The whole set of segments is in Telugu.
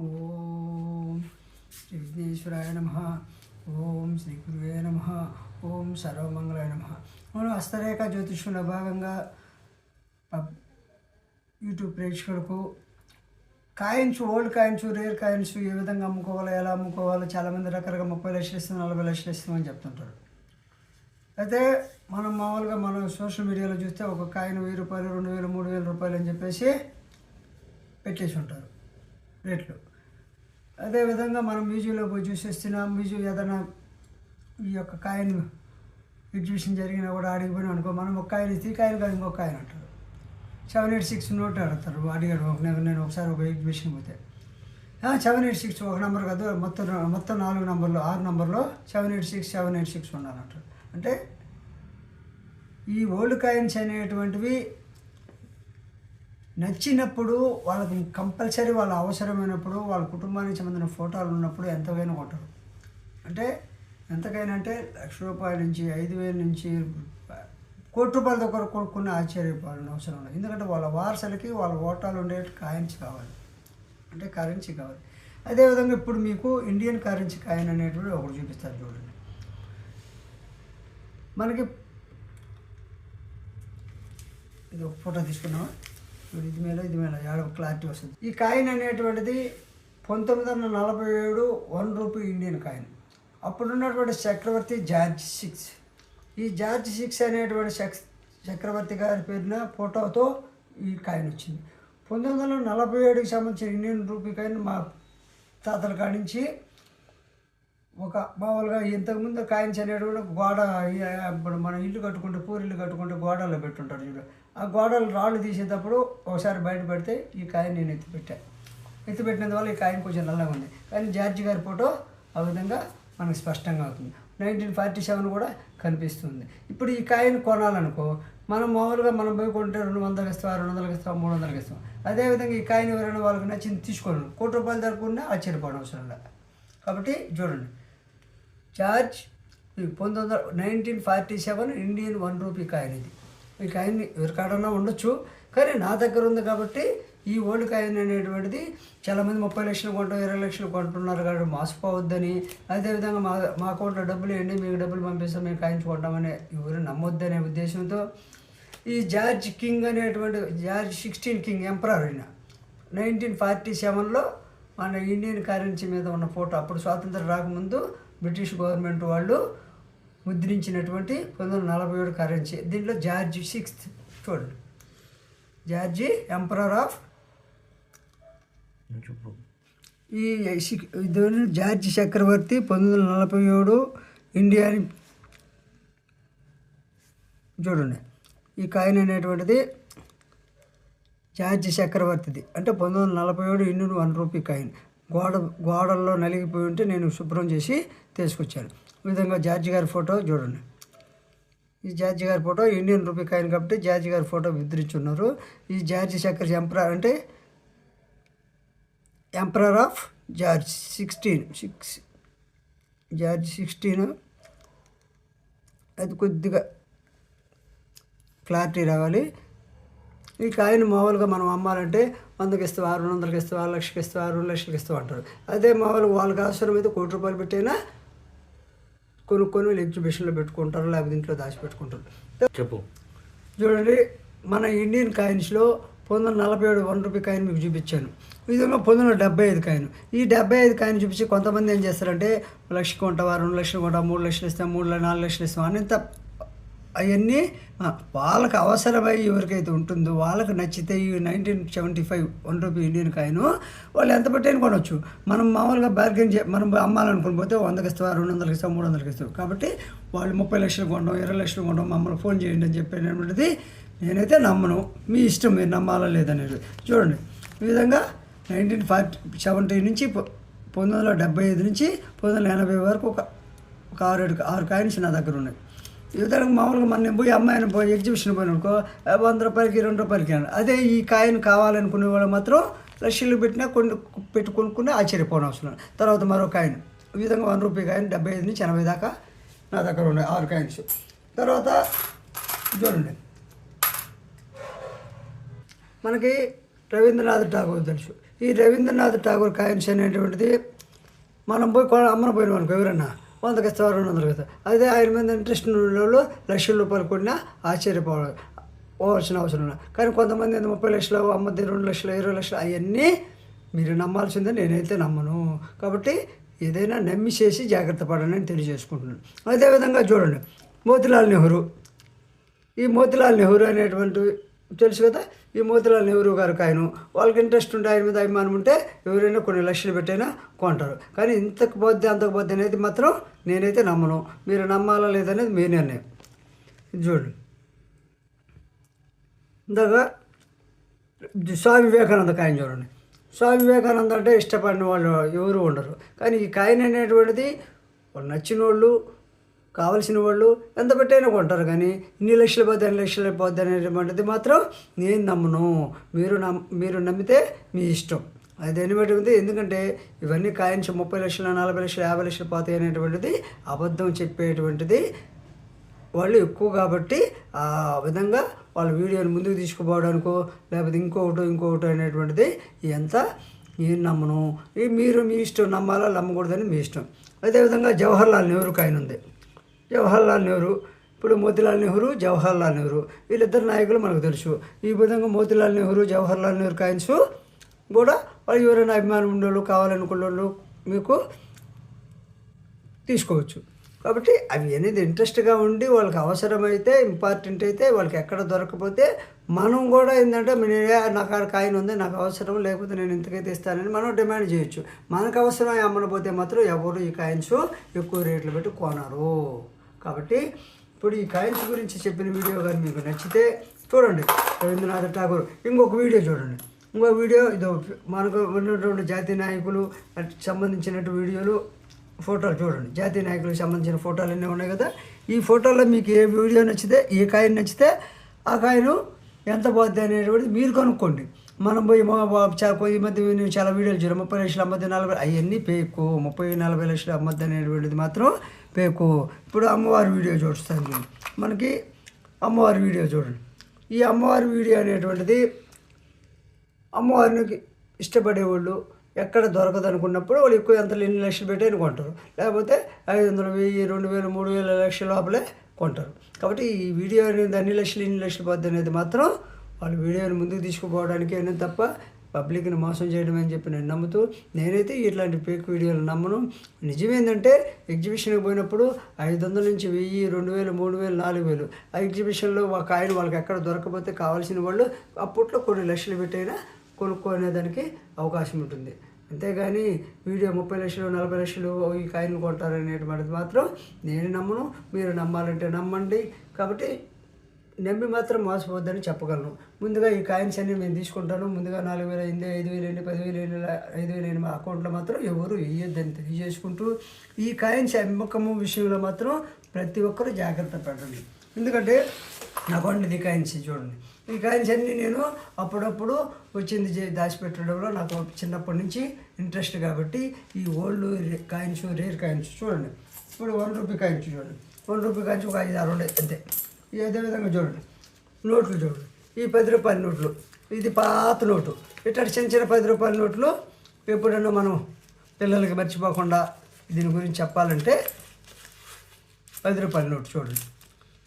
ఓం శ్రీ విఘ్నేశ్వరాయ నమ. ఓం శ్రీ గురువే నమ. ఓం సర్వమంగళాయ నమ. మనం హస్తరేఖ జ్యోతిష్యంలో భాగంగా యూట్యూబ్ ప్రేక్షకులకు coins, old coins, rare coins ఏ విధంగా అమ్ముకోవాలో, ఎలా అమ్ముకోవాలో చాలామంది రకరకాల 30 లక్షలు ఇస్తాం, 40 లక్షలు ఇస్తామని చెప్తుంటారు. అయితే మనం మామూలుగా మనం సోషల్ మీడియాలో చూస్తే ఒక కాయిన్ 1000 రూపాయలు, 2000, 3000 రూపాయలు అని చెప్పేసి పెట్టేసి ఉంటారు రేట్లు. అదేవిధంగా మనం మ్యూజియంలో పోయి చూసేస్తున్నాం. మ్యూజియం ఏదైనా ఈ యొక్క కాయిన్ ఎగ్జిబిషన్ జరిగినా కూడా అడిగిపోయినా అనుకో, మనం ఒక కాయిన్ ఇస్తే ఈ కాయిన్ కాదు ఇంకొక కాయిన్ అంటారు. 786 నోట్ అడుగుతారు. అడిగాడు నేను ఒకసారి ఒక ఎగ్జిబిషన్ పోతే 786 ఒక నెంబర్ కాదు, మొత్తం 4 నెంబర్లు 6 నెంబర్లో 786 ఉండాలంటారు. అంటే ఈ ఓల్డ్ కాయిన్స్ అనేటువంటివి నచ్చినప్పుడు వాళ్ళకి కంపల్సరీ వాళ్ళ అవసరమైనప్పుడు వాళ్ళ కుటుంబానికి సంబంధించిన ఫోటోలు ఉన్నప్పుడు ఎంతకైనా కొట్టరు. అంటే ఎంతకైనా అంటే ₹1,00,000 నుంచి 5,000 నుంచి ₹1,00,00,000 దగ్గర కొనుక్కున్న ఆశ్చర్యపోవాలని అవసరం లేదు. ఎందుకంటే వాళ్ళ వారసులకి వాళ్ళ ఓటాలు ఉండే కాయిన్స్ కావాలి, అంటే కరెన్సీ కావాలి. అదేవిధంగా ఇప్పుడు మీకు ఇండియన్ కరెన్సీ కాయిన్ అనేటువంటి ఒకటి చూపిస్తారు చూడండి. మనకి ఇది ఒక ఫోటో తీసుకున్నామా, ఇది మీద ఏడవ క్లారిటీ వస్తుంది. ఈ కాయిన్ అనేటువంటిది 1947 ₹1 ఇండియన్ కాయిన్. అప్పుడున్నటువంటి చక్రవర్తి జార్జ్ 6. ఈ జార్జ్ 6 అనేటువంటి చక్రవర్తి గారి పేరున ఫోటోతో ఈ కాయిన్ వచ్చింది. 1947కి సంబంధించిన ఇండియన్ రూపీ కాయిన్ మా తాతల కాడి నుంచి ఒక మామూలుగా ఇంతకుముందు కాయిన్స్ అనేటువంటి గోడ, ఇప్పుడు మనం ఇల్లు కట్టుకుంటే పూరిల్లు కట్టుకుంటే గోడల్లో పెట్టుంటారు చూడు, ఆ గోడలు రాళ్ళు తీసేటప్పుడు ఒకసారి బయట పెడితే ఈ కాయిన్ నేను ఎత్తిపెట్టినందువల్ల ఈ కాయిన్ కొంచెం నల్లగా ఉంది. కానీ జార్జి గారి ఫోటో ఆ విధంగా మనకు స్పష్టంగా అవుతుంది. 1947 కూడా కనిపిస్తుంది. ఇప్పుడు ఈ కాయిన్ కొనాలనుకో, మనం మామూలుగా మనం పోయి కొంటే 200కి ఇస్తాం, 200కి ఇస్తాం, 300కి ఇస్తాం. అదేవిధంగా ఈ కాయిన్ ఎవరైనా వాళ్ళకి నచ్చింది తీసుకోను, ₹1,00,00,000 దొరకకుండా ఆశ్చర్యపోవడం అవసరం లేదు. కాబట్టి చూడండి, జార్జ్ 1947 ఇండియన్ ₹1 కాయిన్. ఇది ఈ కాయిన్ ఎవరికాడన్నా ఉండొచ్చు, కానీ నా దగ్గర ఉంది కాబట్టి ఈ ఓల్డ్ కాయిన్ అనేటువంటిది చాలామంది 30 లక్షలు కొంటాం, 20 లక్షలు కొంటున్నారు కాబట్టి మోసపోవద్దని, అదేవిధంగా మా అకౌంట్లో డబ్బులు వేయండి మీకు డబ్బులు పంపిస్తాం మేము కాయిన్స్ కొంటామని ఎవరు నమ్మొద్దనే ఉద్దేశంతో ఈ జార్జ్ కింగ్ అనేటువంటి జార్జ్ 16 కింగ్ ఎంపరర్ అయిన 1947లో మన ఇండియన్ కరెన్సీ మీద ఉన్న ఫోటో, అప్పుడు స్వాతంత్రం రాకముందు బ్రిటిష్ గవర్నమెంట్ వాళ్ళు ముద్రించినటువంటి 1947 కరెన్సీ. దీంట్లో జార్జ్ 6 చూడండి, జార్జి ఎంపరర్ ఆఫ్ ఈ జార్జి చక్రవర్తి 1947 ఇండియాని చూడండి. ఈ కాయిన్ అనేటువంటిది జార్జి చక్రవర్తిది, అంటే 1947 ఇండియన్ ₹1 కాయిన్. గోడల్లో నలిగిపోయి ఉంటే నేను శుభ్రం చేసి తీసుకొచ్చాను. ఈ విధంగా జార్జి గారి ఫోటో చూడండి. ఈ జార్జి గారి ఫోటో ఇండియన్ రూపీ కాయిన్ కాబట్టి జార్జి గారి ఫోటో ముద్రించున్నారు. ఈ జార్జి చక్రవర్తి ఎంపరర్ అంటే ఎంపరర్ ఆఫ్ జార్జ్ 16 జార్జ్ 16. అది కొద్దిగా క్లారిటీ రావాలి. ఈ కాయిన్ మామూలుగా మనం అమ్మాలంటే 100కి ఇస్తావా, 200కి ఇస్తావా, 1,00,000కి ఇస్తావా, 2 లక్షలకి ఇస్తావా అంటారు. అదే మామూలుగా వాళ్ళకి అవసరమైతే ₹1,00,00,000 పెట్టైనా కొనుక్కొని ఎగ్జిబిషన్లో పెట్టుకుంటారు, లేకపోతే ఇంట్లో దాచిపెట్టుకుంటారు. చెప్పు చూడండి, మన ఇండియన్ కాయిన్స్లో 1947 ₹1 కాయిన్ మీకు చూపించాను. ఈ విధంగా 1975 కాయిన్. ఈ 75 కాయిన్ చూపించి కొంతమంది ఏం చేస్తారంటే 1,00,000 కొంటావా, 2 లక్షలు కొంటావా, 3 లక్షలు ఇస్తాం, 4 లక్షలు ఇస్తాం అనేంత అవన్నీ వాళ్ళకి అవసరమై ఎవరికైతే ఉంటుందో వాళ్ళకి నచ్చితే ఈ 1975 ₹1 ఇండియన్ కాయిన్ వాళ్ళు ఎంత పెట్టైనా కొనవచ్చు. మనం మామూలుగా బార్గెన్ మనం అమ్మాలనుకుని పోతే 100కి ఇస్తావా, 200కి ఇస్తాం, 300కి ఇస్తాం. కాబట్టి వాళ్ళు 30 లక్షలు కొంటాం, 20 లక్షలు కొంటాం, మమ్మల్ని ఫోన్ చేయండి అని చెప్పేటువంటిది నేనైతే నమ్మను. మీ ఇష్టం, మీరు నమ్మాలా లేదనేది. చూడండి, ఈ విధంగా 1970 నుంచి 1975 నుంచి 1980 వరకు ఒక 6 కాయిన్స్ నా దగ్గర ఉన్నాయి. ఈ విధంగా మామూలుగా మన పోయి అమ్మాయిని పోయి ఎగ్జిబిషన్ పోయిననుకో ₹100కి ₹2 అదే ఈ కాయిన్ కావాలనుకునే వాళ్ళు మాత్రం లక్షలు పెట్టినా కొనుక్కుని ఆశ్చర్యపోవడం అవసరం. తర్వాత మరో కాయిన్ ఈ విధంగా ₹1 కాయిన్ 75 నుంచి 80 దాకా నా దగ్గర ఉన్నాయి 6 కాయిన్స్. తర్వాత చూడండి, మనకి రవీంద్రనాథ్ ఠాగూర్ తెలుసు. ఈ రవీంద్రనాథ్ ఠాగూర్ కాయిన్స్ అనేటువంటిది మనం పోయి అమ్మన పోయినాం అనుకో, ఎవరన్నా 100కి ఇస్తారు 200కి ఇస్తారు. అదే ఆయన మీద ఇంట్రెస్ట్ ఉన్న వాళ్ళు లక్షల రూపాయలు కొన్నా ఆశ్చర్యపోవాల్సిన అవసరం లేదు. కానీ కొంతమంది 30 లక్షలు అమ్మద్ది, 2 లక్షలు 20 లక్షలు అవన్నీ మీరు నమ్మాల్సిందే, నేనైతే నమ్మను. కాబట్టి ఏదైనా నమ్మి చేసి జాగ్రత్త పడని అని తెలియజేసుకుంటున్నాను. అదేవిధంగా చూడండి, మోతీలాల్ నెహ్రూ. ఈ మోతీలాల్ నెహ్రూ అనేటువంటి తెలుసు కదా, ఈ మోతీలాల్ నెహ్రూ గారు కాయను వాళ్ళకి ఇంట్రెస్ట్ ఉంటే, ఆయన మీద అభిమానం ఉంటే ఎవరైనా కొన్ని లక్షలు పెట్టైనా కొంటారు. కానీ ఇంతకు పోద్ది అంతకు పోద్ది అనేది మాత్రం నేనైతే నమ్మను. మీరు నమ్మాలా లేదనేది మీ నిర్ణయం. చూడండి, ఇందాక స్వామి వివేకానంద కాయని చూడండి. స్వామి వివేకానంద అంటే ఇష్టపడిన వాళ్ళు ఎవరు ఉండరు. కానీ ఈ కాయిన్ అనేటువంటిది వాళ్ళు నచ్చిన వాళ్ళు, కావలసిన వాళ్ళు ఎంత పెట్టైనా కొంటారు. కానీ ఇన్ని లక్షలు పోద్ది, 2 లక్షలు పోద్ది అనేటువంటిది మాత్రం నేను నమ్మను. మీరు నమ్మితే మీ ఇష్టం, అది ఎన్ని బట్టి ఉంది. ఎందుకంటే ఇవన్నీ కాయిన్స్ 30 లక్షలు, 40 లక్షలు, 50 లక్షలు పోతాయి అనేటువంటిది అబద్ధం చెప్పేటువంటిది వాళ్ళు ఎక్కువ. కాబట్టి ఆ విధంగా వాళ్ళ వీడియోని ముందుకు తీసుకుపోవడానికో లేకపోతే ఇంకొకటి అనేటువంటిది ఎంత నేను నమ్మను. మీరు మీ ఇష్టం, నమ్మాలా నమ్మకూడదని మీ ఇష్టం. అదేవిధంగా జవహర్లాల్ నెహ్రూ కాయిన్ ఉంది. జవహర్లాల్ నెహ్రూ, ఇప్పుడు మోతీలాల్ నెహ్రూ, జవహర్లాల్ నెహ్రూ వీళ్ళిద్దరు నాయకులు మనకు తెలుసు. ఈ విధంగా మోతీలాల్ నెహ్రూ, జవహర్లాల్ నెహ్రూ కాయిన్స్ కూడా వాళ్ళు ఎవరైనా అభిమానం ఉండేవాళ్ళు, కావాలనుకునే వాళ్ళు మీకు తీసుకోవచ్చు. కాబట్టి అవి అనేది ఇంట్రెస్ట్గా ఉండి వాళ్ళకి అవసరమైతే, ఇంపార్టెంట్ అయితే, వాళ్ళకి ఎక్కడ దొరకపోతే మనం కూడా ఏంటంటే నాకు ఆడ కాయిన్ ఉంది, నాకు అవసరం, లేకపోతే నేను ఇంతకైతే ఇస్తానని మనం డిమాండ్ చేయొచ్చు. మనకు అవసరమై అమ్మకపోతే మాత్రం ఎవరు ఈ కాయిన్స్ ఎక్కువ రేట్లు పెట్టి కొనరు. కాబట్టి ఇప్పుడు ఈ కాయిన్స్ గురించి చెప్పిన వీడియో కానీ మీకు నచ్చితే చూడండి, రవీంద్రనాథ్ ఠాగూర్. ఇంకొక వీడియో చూడండి, ఇంకో వీడియో ఇదో మనకు ఉన్నటువంటి జాతీయ నాయకులు సంబంధించినట్టు వీడియోలు, ఫోటోలు చూడండి. జాతీయ నాయకులకు సంబంధించిన ఫోటోలు అన్నీ ఉన్నాయి కదా. ఈ ఫోటోలో మీకు ఏ వీడియో నచ్చితే, ఏ కాయిన్ నచ్చితే ఆ కాయిన్ ఎంత పోద్ది అనేటువంటిది మీరు కనుక్కోండి. మనం పోయి ఈ మధ్య నేను చాలా వీడియోలు చూడాలి, 30 లక్షలు అమ్మద్ది, 40 అవన్నీ పేకు. 30-40 లక్షలు అమ్మద్ది అనేటువంటిది మాత్రం పేకు. ఇప్పుడు అమ్మవారి వీడియో చూస్తాను, మనకి అమ్మవారి వీడియో చూడండి. ఈ అమ్మవారి వీడియో అనేటువంటిది అమ్మవారికి ఇష్టపడేవాళ్ళు ఎక్కడ దొరకదు అనుకున్నప్పుడు వాళ్ళు ఎక్కువ ఎంత 2 లక్షలు పెట్టి కొంటారు, లేకపోతే 500, 1000, 2000, 3000 లక్షల లోపలే కొంటారు. కాబట్టి ఈ వీడియో అనేది 2 లక్షలు 2 లక్షలు పోద్ది అనేది మాత్రం వాళ్ళు వీడియోని ముందుకు తీసుకుపోవడానికి అయినా తప్ప పబ్లిక్ని మోసం చేయడం అని చెప్పి నేను నమ్ముతూ, నేనైతే ఇట్లాంటి ఫేక్ వీడియోలు నమ్మను. నిజమేంటంటే ఎగ్జిబిషన్కి పోయినప్పుడు 500 నుంచి 1000, 2000, 3000, 4000 ఆ ఎగ్జిబిషన్లో ఒక కాయిన్ వాళ్ళకి ఎక్కడ దొరకకపోతే కావాల్సిన వాళ్ళు అప్పట్లో కొన్ని లక్షలు పెట్టైనా కొనుక్కునేదానికి అవకాశం ఉంటుంది. అంతేగాని వీడియో 30 లక్షలు 40 లక్షలు ఈ కాయిన్ కొంటారనేటువంటిది మాత్రం నేను నమ్మను. మీరు నమ్మాలంటే నమ్మండి. కాబట్టి నమ్మి మాత్రం మోసపోద్దని చెప్పగలను. ముందుగా ఈ కాయిన్స్ అన్నీ నేను తీసుకుంటాను. ముందుగా 4000 అయింది, 5000 అయింది, 10,000 అయింది, 5,000 అయింది, మా అకౌంట్లో మాత్రం ఎవరు వేయొద్దని తెలియజేసుకుంటూ, ఈ కాయిన్స్ అమ్మకము విషయంలో మాత్రం ప్రతి ఒక్కరూ జాగ్రత్త పడండి. ఎందుకంటే అకౌంట్ ఈ కాయిన్స్ చూడండి, ఈ కాయిన్స్ అన్నీ నేను అప్పుడప్పుడు వచ్చింది దాచిపెట్టడంలో నాకు చిన్నప్పటి నుంచి ఇంట్రెస్ట్. కాబట్టి ఈ ఓల్డ్ కాయిన్స్, రేర్ కాయిన్స్ చూడండి. ఇప్పుడు 1 రూపీ కాయిన్స్ చూడండి, 1 రూపీ కాయిన్స్ ఒక 5-6 ఉండే అంతే. అదేవిధంగా చూడండి, నోట్లు చూడండి, ఈ 10 రూపాయల నోట్లు, ఇది పాత నోటు. ఇట్లా చిన్న 10 రూపాయల నోట్లు ఎప్పుడన్నా మనం పిల్లలకి మర్చిపోకుండా దీని గురించి చెప్పాలంటే 10 రూపాయల నోటు చూడండి.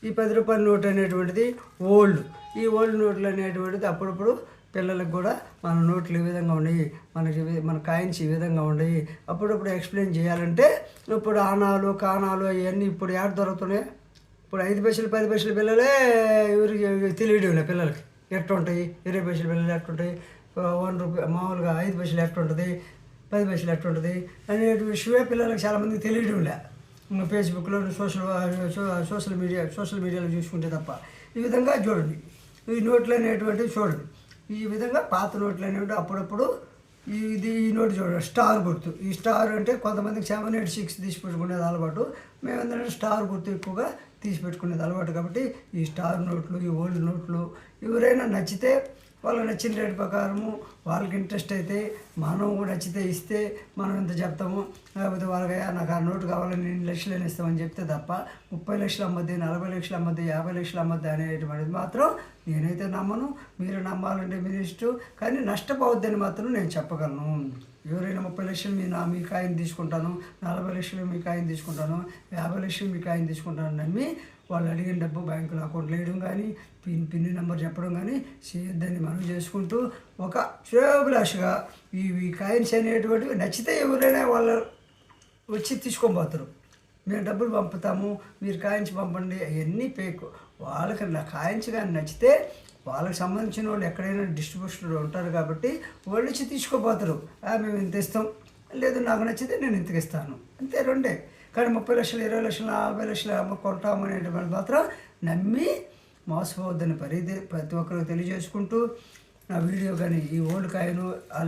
ఈ 10 రూపాయల నోట్ అనేటువంటిది ఓల్డ్. ఈ ఓల్డ్ నోట్లు అనేటువంటిది అప్పుడప్పుడు పిల్లలకు కూడా మన నోట్లు ఈ విధంగా ఉన్నాయి, మన కాయిన్స్ ఈ విధంగా ఉన్నాయి అప్పుడప్పుడు ఎక్స్ప్లెయిన్ చేయాలంటే, ఇప్పుడు ఆనాలు కానాలు అవన్నీ ఇప్పుడు యాడ్ దొరుకుతున్నాయి. ఇప్పుడు 5 పైసలు 10 పైసలు పిల్లలే ఎవరికి తెలియడం పిల్లలకి ఎట్టుంటాయి, 20 పైసలు పిల్లలు ఎట్టుంటాయి, 1 రూపీ మామూలుగా 5 పైసలు ఎట్టుంటుంది, 10 పైసలు ఎట్టుంటుంది అనే విషయమే పిల్లలకి చాలామందికి తెలియడం లే. ఫేస్బుక్లో సోషల్ మీడియాలో చూసుకుంటే తప్ప. ఈ విధంగా చూడండి, ఈ నోట్లు అనేటువంటివి చూడండి. ఈ విధంగా పాత నోట్లు అనేవి అప్పుడప్పుడు ఈ నోటు చూడండి, స్టార్ గుర్తు. ఈ స్టార్ అంటే కొంతమందికి 786 తీసి పెట్టుకునేది అలవాటు. మేము ఏంటంటే స్టార్ గుర్తు ఎక్కువగా తీసి పెట్టుకునేది అలవాటు. కాబట్టి ఈ స్టార్ నోట్లు, ఈ ఓల్డ్ నోట్లు ఎవరైనా నచ్చితే వాళ్ళకి నచ్చిన రేటు ప్రకారము వాళ్ళకి ఇంట్రెస్ట్ అయితే మనం కూడా నచ్చితే ఇస్తే మనం ఎంత చెప్తాము, లేకపోతే వాళ్ళకి నాకు ఆ నోటు కావాలని 2 లక్షలు ఇస్తామని చెప్తే తప్ప 30 లక్షలు అమ్మద్ది, 40 లక్షలు అమ్మద్ది, 50 లక్షలు అమ్మద్ది అనేటువంటిది మాత్రం నేనైతే నమ్మను. మీరు నమ్మాలంటే మీరు ఇష్టం, కానీ నష్టపోవద్దని మాత్రం నేను చెప్పగలను. ఎవరైనా 30 లక్షలు మీ కాయిన్ తీసుకుంటాను, 40 లక్షలు మీ కాయిన్ తీసుకుంటాను, 50 లక్షలు మీ కాయిన్ తీసుకుంటాను నమ్మి వాళ్ళు అడిగిన డబ్బు బ్యాంకులో అకౌంట్లో వేయడం కానీ పిన్ నెంబర్ చెప్పడం కానీ చేయొద్దని మనం చేసుకుంటూ ఒక శ్రేయోభిలాషగా ఈ కాయిన్స్ అనేటువంటివి నచ్చితే ఎవరైనా వాళ్ళు వచ్చి తీసుకొని పోతారు. మేము డబ్బులు పంపుతాము, మీరు కాయిన్స్ పంపండి, అవన్నీ పేకు. వాళ్ళకి నా కాయిన్స్ కానీ నచ్చితే వాళ్ళకి సంబంధించిన వాళ్ళు ఎక్కడైనా డిస్ట్రిబ్యూషన్ ఉంటారు కాబట్టి వాళ్ళు వచ్చి తీసుకోపోతారు. మేము ఇంత ఇస్తాం, లేదు నాకు నచ్చితే నేను ఇంతకు ఇస్తాను, అంతే రెండే. కానీ 30 లక్షలు, 20 లక్షలు, 50 లక్షలు కొంటామనేటువంటి మాత్రం నమ్మి మోసపోవద్దని ప్రతి ఒక్కరికి తెలియజేసుకుంటూ నా వీడియో కానీ ఈ ఓల్డ్ కాయిన్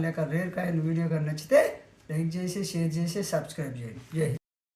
లేక రేర్ కాయిన్ వీడియో కానీ నచ్చితే లైక్ చేసి, షేర్ చేసి, సబ్స్క్రైబ్ చేయండి. జై హింద్.